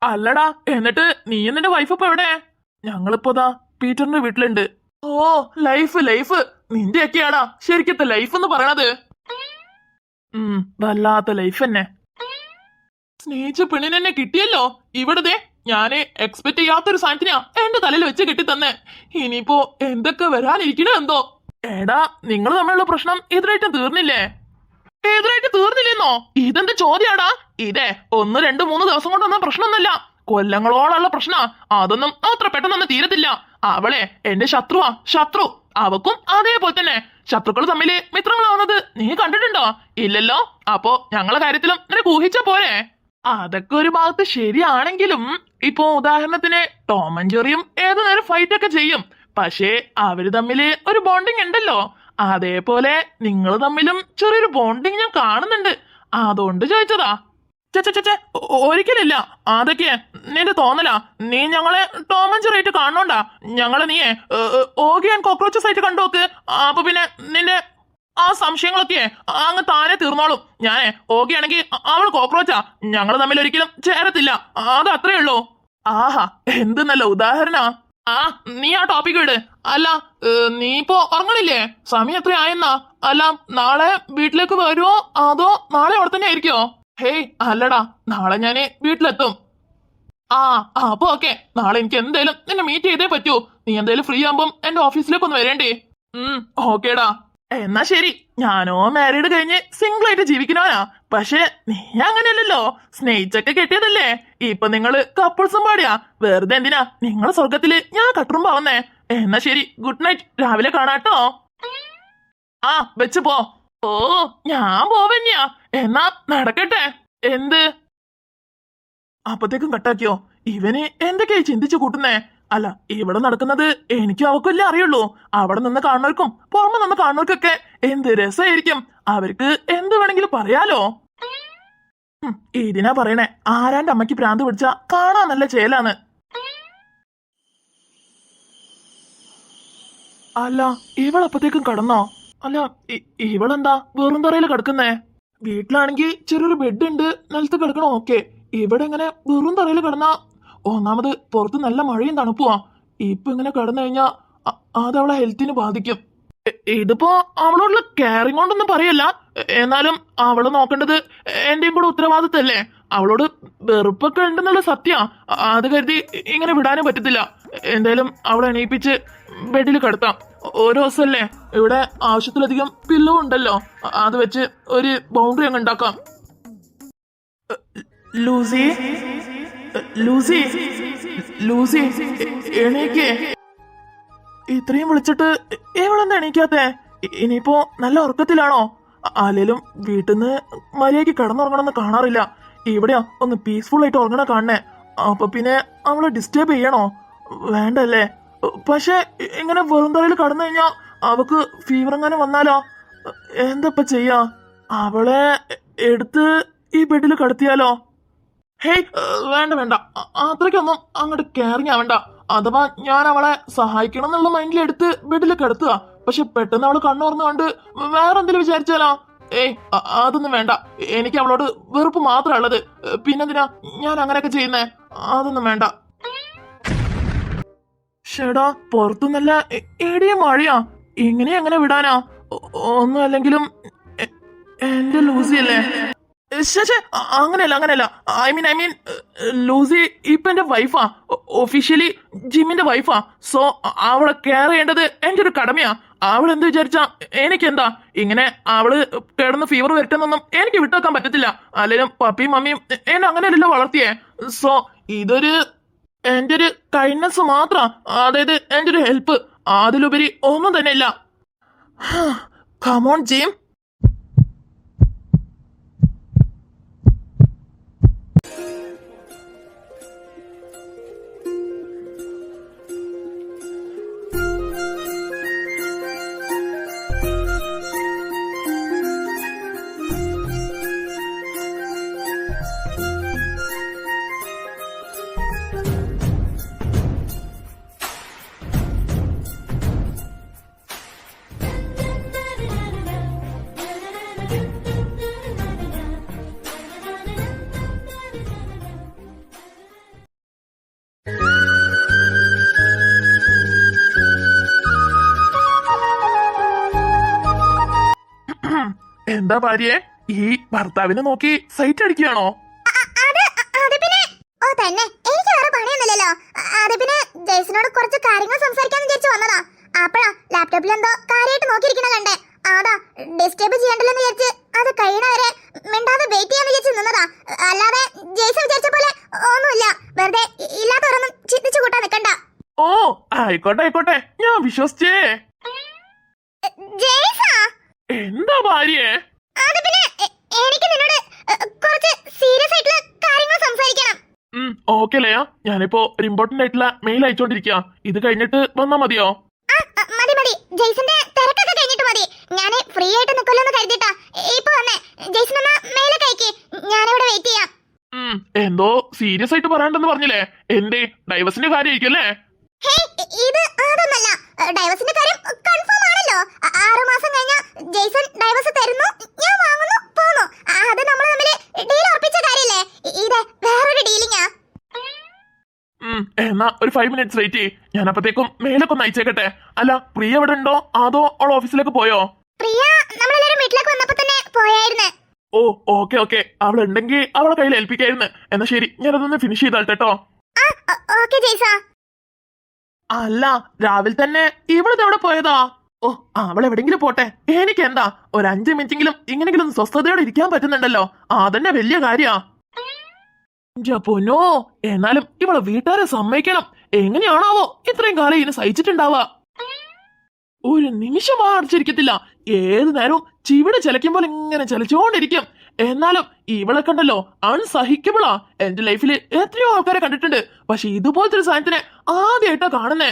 അല്ലടാ, എന്നിട്ട് നീയും നിന്റെ വൈഫ് ഇപ്പൊ എവിടെ? ഞങ്ങളിപ്പോതാ പീറ്ററിന്റെ വീട്ടിലുണ്ട്. ഓ, ലൈഫ് ലൈഫ് നിന്റെയൊക്കെയാടാ ശരിക്കത്തെ ലൈഫ് എന്ന് പറയണത്. വല്ലാത്ത ലൈഫ് തന്നെ. സ്നേഹിച്ച പെണ്ണിനെന്നെ കിട്ടിയല്ലോ. ഇവിടത്തെ ഞാന് എക്സ്പെക്ട് ചെയ്യാത്തൊരു സാധനത്തിനാ എന്റെ തലയിൽ വെച്ച് കെട്ടി തന്നെ. ഇനിയിപ്പോ എന്തൊക്കെ വരാനിരിക്കണോ എന്തോ. എടാ, നിങ്ങൾ തമ്മിലുള്ള പ്രശ്നം എതിരായിട്ട് തീർന്നില്ലേ? എതിരായിട്ട് തീർന്നില്ലെന്നോ? ഇതെന്ത് ചോദ്യാടാ? ഇതേ 1, 2, 3 ദിവസം കൊണ്ടൊന്നും പ്രശ്നമൊന്നുമില്ല, കൊല്ലങ്ങളോളമുള്ള പ്രശ്ന. അതൊന്നും അത്ര പെട്ടെന്നൊന്നും തീരത്തില്ല. അവളെ എന്റെ ശത്രുവാ, ശത്രു. അവക്കും അതേപോലെ തന്നെ. ശത്രുക്കൾ തമ്മില് മിത്രങ്ങളാവുന്നത് നീ കണ്ടിട്ടുണ്ടോ? ഇല്ലല്ലോ. അപ്പോ ഞങ്ങളെ കാര്യത്തിലും നിനക്ക് ഊഹിച്ച പോരെ? അതൊക്കെ ഒരു ഭാഗത്ത് ശരിയാണെങ്കിലും ഇപ്പോ ഉദാഹരണത്തിന് ടോം ആൻഡ് ജെറിയും ഏതു നേരം ഫൈറ്റ് ഒക്കെ ചെയ്യും. പക്ഷേ അവര് തമ്മില് ഒരു ബോണ്ടിങ് ഉണ്ടല്ലോ. അതേപോലെ നിങ്ങൾ തമ്മിലും ചെറിയൊരു ബോണ്ടിങ് ഞാൻ കാണുന്നുണ്ട്. അതുകൊണ്ട് ചോദിച്ചതാ. ചേ, ഒരിക്കലില്ല. അതൊക്കെ നിന്റെ തോന്നലാ. നീ ഞങ്ങളെ ടോം ആൻഡ് ജെറി ആയിട്ട് കാണണോണ്ടാ. ഞങ്ങളെ നീയെ ഓഗി ആൻഡ് കോക്രോച്ചസ് ആയിട്ട് കണ്ടുനോക്ക്. അപ്പൊ പിന്നെ നിന്റെ ആ സംശയങ്ങളൊക്കെ അങ്ങ് താനെ തീർന്നോളും. ഞാനേ ഓഗി ആണെങ്കിൽ അവൾ കോക്രോച്ചാ. ഞങ്ങൾ തമ്മിൽ ഒരിക്കലും ചേരത്തില്ല. അത് അത്രേ ഉള്ളൂ. ആഹാ, എന്ത് നല്ല ഉദാഹരണ. നീ ആ ടോപ്പിക് വിട്. അല്ല, നീ ഇപ്പോ ഉറങ്ങണില്ലേ? സമയം എത്രയായെന്നാ? അല്ല, നാളെ വീട്ടിലേക്ക് വരുമോ അതോ നാളെ അവിടെ തന്നെ ആയിരിക്കോ? ഹേയ്, അല്ലടാ, നാളെ ഞാന് വീട്ടിലെത്തും. അപ്പൊ ഓക്കെ. നാളെ എനിക്ക് എന്തായാലും നിന്നെ മീറ്റ് ചെയ്തേ പറ്റൂ. നീ എന്തായാലും ഫ്രീ ആകുമ്പം എന്റെ ഓഫീസിലേക്ക് ഒന്ന് വരേണ്ടേ? ഓക്കേടാ. എന്നാ ശരി. ഞാനോ മാരീഡ് കഴിഞ്ഞ് സിംഗിൾ ആയിട്ട് ജീവിക്കണവനാ. പക്ഷെ നീ അങ്ങനെയല്ലല്ലോ. സ്നേഹിച്ചൊക്കെ കെട്ടിയതല്ലേ. ഇപ്പൊ നിങ്ങള് കപ്പിൾസും പാടിയാ. വെറുതെ എന്തിനാ നിങ്ങളെ സ്വർഗത്തില് ഞാൻ കട്ടുറുമ്പാവുന്നേ? എന്നാ ശരി, ഗുഡ് നൈറ്റ്. രാവിലെ കാണാട്ടോ. വെച്ച് പോ. ഓ, ഞാൻ പോവന്നെയാ. എന്നാ നടക്കട്ടെ. എന്ത്? അപ്പത്തേക്കും കട്ടാക്കിയോ? ഇവന് എന്തൊക്കെയായി ചിന്തിച്ചു കൂട്ടുന്നേ? അല്ല, ഇവിടെ നടക്കുന്നത് എനിക്കും അവക്കല്ലേ അറിയുള്ളൂ. അവിടെ നിന്ന് കാണുന്നവർക്കും പുറമെ നിന്ന് കാണുന്നവർക്കൊക്കെ എന്ത് രസമായിരിക്കും. അവർക്ക് എന്ത് വേണമെങ്കിലും പറയാലോ. ഇതിനാ പറയണേ, ആരാന്റെ അമ്മയ്ക്ക് ഭ്രാന്ത് പിടിച്ച കാണാൻ നല്ല ചേലാണ്. അല്ല, ഇവളപ്പത്തേക്കും കടന്നോ? അല്ല, ഇവളെന്താ വെറും തറയിൽ കിടക്കുന്നേ? വീട്ടിലാണെങ്കിൽ ചെറിയൊരു ബെഡ് ഉണ്ട്, നിലത്ത് കിടക്കണോ? ഓക്കെ. ഇവിടെ ഇങ്ങനെ വെറും തറയിൽ കിടന്നാ ഒന്നാമത് പുറത്ത് നല്ല മഴയും തണുപ്പുവാ. ഇപ്പൊ ഇങ്ങനെ കിടന്നു കഴിഞ്ഞാ അതവളെ ഹെൽത്തിന് ബാധിക്കും. ഇതിപ്പോ അവളോടുള്ള കെയറിങ് കൊണ്ടൊന്നും പറയല്ല. എന്നാലും അവള് നോക്കേണ്ടത് എന്റെയും കൂടെ ഉത്തരവാദിത്തല്ലേ. അവളോട് വെറുപ്പൊക്കെ ഉണ്ടെന്നുള്ള സത്യ. അത് കരുതി ഇങ്ങനെ വിടാനും പറ്റത്തില്ല. എന്തായാലും അവളെ എണീപ്പിച്ച് ബെഡിൽ കിടത്താം. ഓരോ ദിവസമല്ലേ ഇവിടെ ആവശ്യത്തിലധികം പില്ലോ ഉണ്ടല്ലോ. അത് വെച്ച് ഒരു ബൗണ്ടറി അങ്ങ് ഉണ്ടാക്കാം. ലൂസി, ലൂസി, ലൂസി, എണീക്കേ. ഇത്രയും വിളിച്ചിട്ട് എവളെന്താ എണീക്കാത്തെ? ഇനിയിപ്പോ നല്ല ഉറക്കത്തിലാണോ? അല്ലേലും വീട്ടിൽ നിന്ന് മര്യാദയ്ക്ക് കിടന്നുറങ്ങണമെന്ന് കാണാറില്ല. ഇവിടെയാ ഒന്ന് പീസ്ഫുൾ ആയിട്ട് ഉറങ്ങണ കാണണേ. അപ്പൊ പിന്നെ അവളെ ഡിസ്റ്റർബ് ചെയ്യണോ? വേണ്ടല്ലേ. പക്ഷെ ഇങ്ങനെ വെറും തറയിൽ കടന്നു കഴിഞ്ഞാ അവക്ക് ഫീവർ എങ്ങനെ വന്നാലോ? എന്തപ്പ ചെയ്യാ? അവളെ എടുത്ത് ഈ ബെഡിൽ കിടത്തിയാലോ? ഹേയ്, വേണ്ട വേണ്ട, അത്രയ്ക്കൊന്നും അങ്ങോട്ട് കെയറിങ് ആവണ്ട. അഥവാ ഞാൻ അവളെ സഹായിക്കണം എന്നുള്ള മൈൻഡിൽ എടുത്ത് ബെഡിൽ കിടത്തുക. പക്ഷെ പെട്ടെന്ന് അവള് കണ്ണുറന്നുകൊണ്ട് വേറെ എന്തെങ്കിലും വിചാരിച്ചാലോ? ഏയ്, അതൊന്നും വേണ്ട. എനിക്ക് അവളോട് വെറുപ്പ് മാത്രമേ ഉള്ളത്. പിന്നെന്തിനാ ഞാൻ അങ്ങനെയൊക്കെ ചെയ്യുന്നേ? അതൊന്നും വേണ്ട. ഷേടാ, പുറത്തുനിന്നല്ല എടിയ മഴയാ. ഇങ്ങനെ എങ്ങനെ വിടാനാ? ഒന്നും അല്ലെങ്കിലും എന്റെ ലൂസിയല്ലേ. അങ്ങനെയല്ല. ഐ മീൻ ലൂസി ഇപ്പൊ എന്റെ വൈഫാ. ഒഫീഷ്യലി ജിമ്മിന്റെ വൈഫാ. സോ അവളെ കെയർ ചെയ്യേണ്ടത് എന്റെ ഒരു കടമയാ. അവൾ എന്ത് വിചാരിച്ചാ എനിക്കെന്താ? ഇങ്ങനെ അവള് കിടന്ന് ഫീവർ വരട്ടെന്നൊന്നും എനിക്ക് വിട്ടുവെക്കാൻ പറ്റത്തില്ല. അല്ലെങ്കിലും പപ്പിയും മമ്മിയും എന്നെ അങ്ങനെയല്ലല്ലോ വളർത്തിയേ. സോ ഇതൊരു എന്റെ ഒരു കൈൻഡ്നെസ് മാത്രാ. അതായത് എന്റെ ഒരു ഹെൽപ്പ്. അതിലുപരി ഒന്നും തന്നെ ഇല്ല. Come on Jim. എന്താ ഭാര്യയെ ഈ ഭർത്താവിനെ നോക്കി സൈറ്റ് അടിക്കുകയാണോ? ഓ തന്നെ, എനിക്ക് വേറെ പണിയൊന്നുമില്ലല്ലോ. അത് പിന്നെ ജെയ്സനോട് കുറച്ച് കാര്യങ്ങൾ സംസാരിക്കാന്ന് വിചാരിച്ചു വന്നതാ. അപ്പഴാ ലാപ്ടോപ്പിൽ എന്തോ കാര്യമായിട്ട് നോക്കിയിരിക്കണ കണ്ടേ. അതാ ഡിസ്റ്റർബ് ചെയ്യണ്ടല്ലെന്ന് വിചാരിച്ച് അത് കഴിയണവരെ മിണ്ടാതെ വെയിറ്റ് ചെയ്യാന്ന് വിചാരിച്ച് നിന്നതാ. അല്ലാതെ ജെയ്സൺ വിചാരിച്ച പോലെ ഒന്നുമില്ല. വെറുതെ ഇല്ലാത്തവരൊന്നും ചിന്തിച്ചു കൂട്ടാൻ നിക്കണ്ട. ഓ ആയിക്കോട്ടെ ആയിക്കോട്ടെ, ഞാൻ വിശ്വസിച്ചേ. ജെയ്സാ, എന്താ ഭാര്യയെ? അത് പിന്നെ എനിക്ക് നിന്നോട് കുറച്ച് സീരിയസ് ആയിട്ടുള്ള കാര്യങ്ങൾ സംസാരിക്കണം. ഓക്കെ ലയ, ഞാനിപ്പോ ഒരു ഇമ്പോർട്ടന്റ് ആയിട്ടുള്ള മെയിൽ അയച്ചോണ്ടിരിക്കുക. ഇത് കഴിഞ്ഞിട്ട് വന്നാ മതിയോ? മതി മതി, ജെയ്സന്റെ തിരക്കൊക്കെ കഴിഞ്ഞിട്ട് മതി. ഞാൻ ഫ്രീ ആയിട്ട് നിൽക്കുമല്ലോ കരുതിട്ടാ ഇപ്പൊ വന്നേ. ജെയ്സൺ എന്നാ മെയിലൊക്കെ അയക്ക്, ഞാനിവിടെ വെയിറ്റ് ചെയ്യാം. എന്തോ സീരിയസ് ആയിട്ട് പറയാണ്ടെന്ന് പറഞ്ഞില്ലേ? എന്റെ ഡൈവേഴ്സിന്റെ കാര്യമായിരിക്കും അല്ലേ? ഇത് അതൊന്നല്ല, ഡൈവേഴ്സിന്റെ കാര്യം കൺഫേം ആണല്ലോ. 6 മാസം കഴിഞ്ഞ ജെയ്സൺ ഡൈവേഴ്സ് തരുന്നു, ഞാൻ വാങ്ങുന്നു, പോന്നു. അത് നമ്മൾ തമ്മിൽ ഡീൽ ഉറപ്പിച്ച കാര്യല്ലേ. ഇത് വേറൊരു ഡീലിങ്ങാ. എന്നാ ഒരു 5 minutes വെയിറ്റ് ചെയ്യ്. ഞാൻ അപ്പത്തേക്കും മെയിലൊക്കെ ഒന്ന് അയച്ചേക്കട്ടെ. അല്ല, പ്രിയ എവിടെ ഉണ്ടോ അതോ അവൾ ഓഫീസിലേക്ക് പോയോ? പ്രിയ നമ്മളെല്ലാരും വീട്ടിലേക്ക് വന്നപ്പോ തന്നെ പോയായിരുന്നു. ഓ ഓക്കെ ഓക്കെ, അവൾ ഉണ്ടെങ്കിൽ അവളെ കയ്യിൽ ഏൽപ്പിക്കായിരുന്നു. എന്നാ ശരി, ഞാനതൊന്ന് ഫിനിഷ് ചെയ്താട്ടോ. ഓക്കെ ജെയ്സാ. അല്ല, രാവിലെ തന്നെ ഇവളിതെവിടെ പോയതാ? ഓ, അവൾ എവിടെങ്കിലും പോട്ടെ, എനിക്ക് എന്താ ഒരു 5 മിനിറ്റെങ്കിലും ഇങ്ങനെങ്കിലും സ്വസ്ഥതയോടെ ഇരിക്കാൻ പറ്റുന്നുണ്ടല്ലോ, അതന്നെ വലിയ കാര്യാ. പൊന്നോ, എന്നാലും ഇവളെ വീട്ടുകാരെ സമ്മതിക്കണം. എങ്ങനെയാണാവോ ഇത്രയും കാലം ഇതിനെ സഹിച്ചിട്ടുണ്ടാവാ. ഒരു നിമിഷം അടച്ചിരിക്കത്തില്ല, ഏത് നേരവും ചിവിടെ ചലയ്ക്കുമ്പോൾ ഇങ്ങനെ ചലിച്ചോണ്ടിരിക്കും. എന്നാലും ഇവളെ കണ്ടല്ലോ അൺസഹിക്കബിളാ. എന്റെ ലൈഫിൽ എത്രയോ ആൾക്കാരെ കണ്ടിട്ടുണ്ട്, പക്ഷെ ഇതുപോലത്തെ ഒരു സാധനത്തിനെ ആദ്യമായിട്ടാ കാണുന്നേ.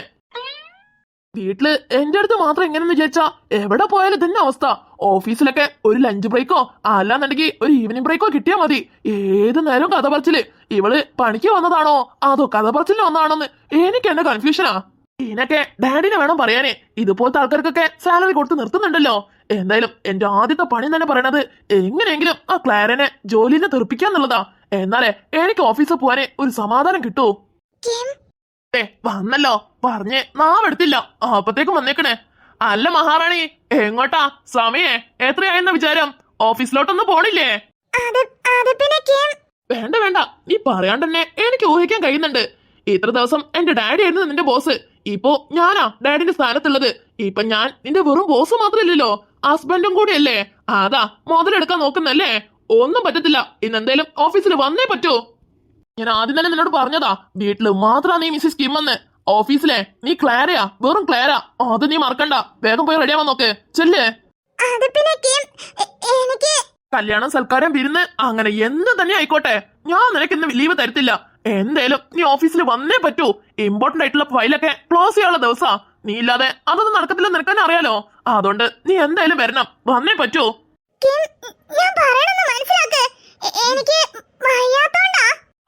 വീട്ടില് എന്റെ അടുത്ത് മാത്രം എങ്ങനെയെന്ന് വിചാരിച്ചാ എവിടെ പോയാലും തന്നെ അവസ്ഥ. ഓഫീസിലൊക്കെ ഒരു ലഞ്ച് ബ്രേക്കോ അല്ലാന്നുണ്ടെങ്കിൽ ഒരു ഈവനിങ് ബ്രേക്കോ കിട്ടിയാ മതി. ഏത് നേരവും കഥ പറച്ചില്. ഇവള് പണിക്ക് വന്നതാണോ അതോ കഥ പറച്ചിലിന് വന്നതാണോന്ന് എനിക്ക് എന്നെ കൺഫ്യൂഷനാ. ഇതിനൊക്കെ ഡാഡിനെ വേണം പറയാനേ. ഇതുപോലത്തെ ആൾക്കാർക്കൊക്കെ സാലറി കൊടുത്ത് നിർത്തുന്നുണ്ടല്ലോ. എന്തായാലും എന്റെ ആദ്യത്തെ പണി തന്നെ പറയണത് എങ്ങനെയെങ്കിലും ആ ക്ലാരനെ ജോലിനെ തെറിപ്പിക്കാന്നുള്ളതാ. എന്നാലേ എനിക്ക് ഓഫീസിൽ പോവാനേ ഒരു സമാധാനം കിട്ടൂ. വന്നല്ലോ പറഞ്ഞേ നാവെടുത്തില്ല, അപ്പത്തേക്കും വന്നേക്കണേ. അല്ല മഹാറാണി, എങ്ങോട്ടാ? സമയേ എത്രയായെന്ന വിചാരം? ഓഫീസിലോട്ടൊന്നും പോണില്ലേ? വേണ്ട വേണ്ട, നീ പറയാണ്ട് തന്നെ എനിക്ക് ഊഹിക്കാൻ കഴിയുന്നുണ്ട്. ഇത്ര ദിവസം എന്റെ ഡാഡി ആയിരുന്നു നിന്റെ ബോസ്, ഇപ്പോ ഞാനാ ഡാഡിന്റെ സ്ഥാനത്തുള്ളത്. ഇപ്പൊ ഞാൻ നിന്റെ വെറും ബോസ് മാത്രല്ലല്ലോ, ഹസ്ബൻഡും കൂടിയല്ലേ. അതാ മുതലെടുക്കാൻ നോക്കുന്നല്ലേ. ഒന്നും പറ്റത്തില്ല, ഇന്നെന്തേലും ഓഫീസിൽ വന്നേ പറ്റൂ. ഞാൻ ആദ്യം തന്നെ നിന്നോട് പറഞ്ഞതാ, വീട്ടില് മാത്രാ നീ മിസ്സിസ് കിം എന്ന്. ഓഫീസിലെ നീ ക്ലാരയാ, വെറും ക്ലാരാ. അത് നീ മറക്കണ്ട. വേഗം പോയി റെഡിയാവാൻ നോക്ക്, ചെല്ലേ. കല്യാണം, സൽക്കാരം, വിരുന്ന്, അങ്ങനെ എന്ത് തന്നെ ആയിക്കോട്ടെ, ഞാൻ നിനക്ക് ഇന്ന് ലീവ് തരത്തില്ല. എന്തായാലും നീ ഓഫീസിൽ വന്നേ പറ്റൂ. ഇമ്പോർട്ടന്റ് ആയിട്ടുള്ള ഫയലൊക്കെ ക്ലോസ് ചെയ്യാനുള്ള ദിവസാ. നീ ഇല്ലാതെ അതൊന്നും നടക്കത്തില്ല, നിനക്കാൻ അറിയാലോ. അതുകൊണ്ട് നീ എന്തായാലും വരണം, വന്നേ പറ്റൂ.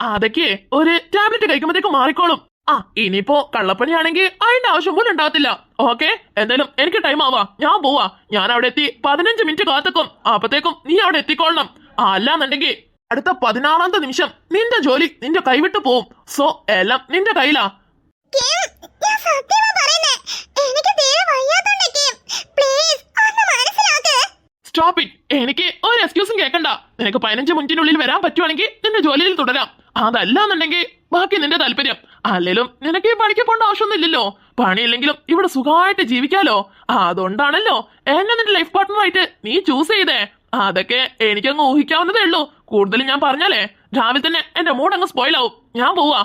അതൊക്കെ ഒരു ടാബ്ലറ്റ് കഴിക്കുമ്പോഴത്തേക്ക് മാറിക്കോളും. ഇനിയിപ്പോ കള്ളപ്പണിയാണെങ്കിൽ അതിന്റെ ആവശ്യം പോലും ഉണ്ടാകത്തില്ല. ഓക്കെ, എന്തായാലും എനിക്ക് ടൈം ആവാ, ഞാൻ പോവാ. ഞാൻ അവിടെ എത്തി 15 മിനിറ്റ് കാത്തുക്കും. അപ്പത്തേക്കും നീ അവിടെ എത്തിക്കൊള്ളണം. അല്ലാന്നുണ്ടെങ്കിൽ അടുത്ത 16ാമത്തെ നിമിഷം നിന്റെ ജോലി നിന്റെ കൈവിട്ട് പോവും. സോ എല്ലാം നിന്റെ കയ്യിലാ. Stop it. എനിക്ക് ഒരു എക്സ്ക്യൂസും കേൾക്കണ്ട. നിനക്ക് 15 മിനിറ്റിനുള്ളിൽ വരാൻ പറ്റുവാണെങ്കിൽ നിന്റെ ജോലിയിൽ തുടരാം. അതല്ലാന്നുണ്ടെങ്കിൽ ബാക്കി നിന്റെ താല്പര്യം. അല്ലെങ്കിലും നിനക്ക് ഈ പണിക്ക് പോകേണ്ട ആവശ്യമൊന്നുമില്ലല്ലോ. പണിയില്ലെങ്കിലും ഇവിടെ സുഖമായിട്ട് ജീവിക്കാലോ. അതുകൊണ്ടാണല്ലോ എന്നെ നിന്റെ ലൈഫ് പാർട്ട്ണറായിട്ട് നീ ചൂസ് ചെയ്തേ. അതൊക്കെ എനിക്കങ്ങ് ഊഹിക്കാവുന്നതേ ഉള്ളൂ. കൂടുതലും ഞാൻ പറഞ്ഞാലേ രാവിലെ തന്നെ എന്റെ മൂഡ് അങ്ങ് സ്പോയിൽ ആവും. ഞാൻ പോവാ.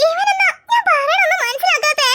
ഇവനെന്നാ ഞാൻ പറയണൊന്നും മനസ്സിലാക്കാത്തെ.